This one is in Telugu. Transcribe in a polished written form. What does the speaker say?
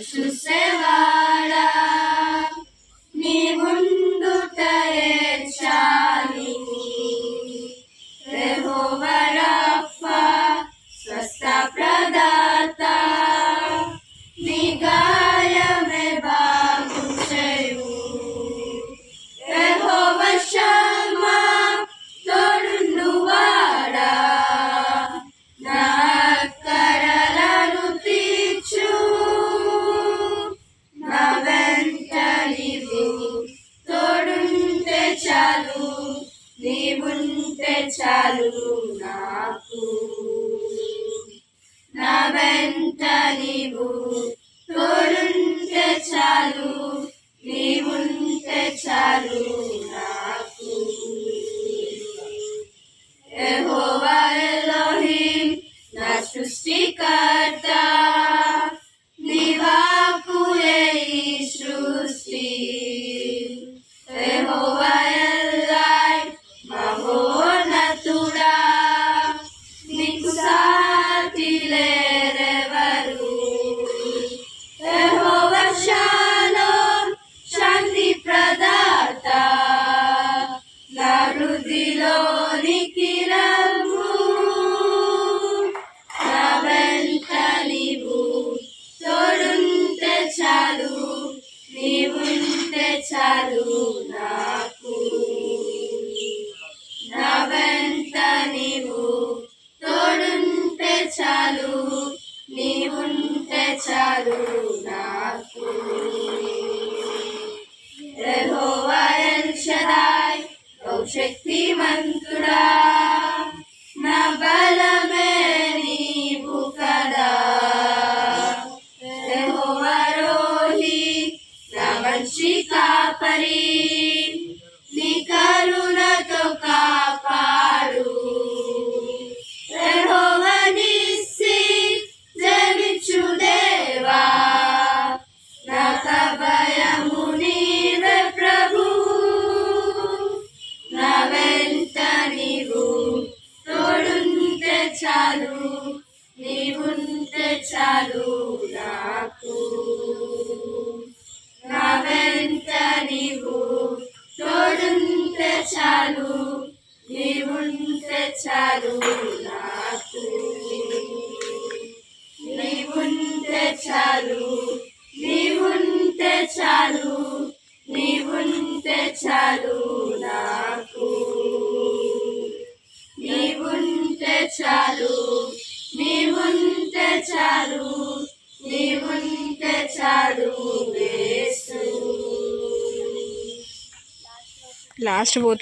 చూసేవాడా నీ ముందుటయే చాలు. యెహోవా రఫా స్వస్థ ప్రదాత నీ గాయమే బాగు చేయు. యెహోవా షమ్మా తోడుండువాడా నా అక్కరలను తీర్చు. నా వెంట నీవు తోడుంటే చాలు, నీవుంటే చాలు నాకు. నా వెంట నీవు తోడుంటే చాలు, నీవుంటే చాలు నాకు. యెహోవా ఎలోహిం నా సృష్టికర్త నీవాకుయే ఈ సృష్టి. యెహోవా ఎల్లాయ్ మహోన్నతుడా నీకు సాటి లేరెవరు. యెహోవా షాలోమ్ శాంతి ప్రదాత నా హృదిలోనికి రమ్ము. నా వెంట నీవు తోడుంటే చాలు, నీవుంటే చాలు నాకు. నా వెంట నీవు తోడుంటే చాలు, నీవుంటే చాలు నాకు. యెహోవా ఎల్ షదాయ్ బహుశక్తిమంతుడా నా బలమే నీవు కదా. యెహోవా రోహి నా మంచి కాపరి నీ కరుణతో కాపాడు. యెహోవా నిస్సి జమిచ్చు దేవా నాకు భయము నీవే ప్రభు. నా వెంట నీవు తోడుంటే చాలు, నీవుంటే చాలు నాకు. నా వెంట నీవు తోడుంటే చాలు, నీవుంటే చాలు నాకు. నీవుంటే చాలు, నీవుంటే చాలు, నీవుంటే చాలు నాకు. నీవుంటే చాలు, నీవుంటే చాలు, నీవుంటే చాలు యేసు. లాస్ట్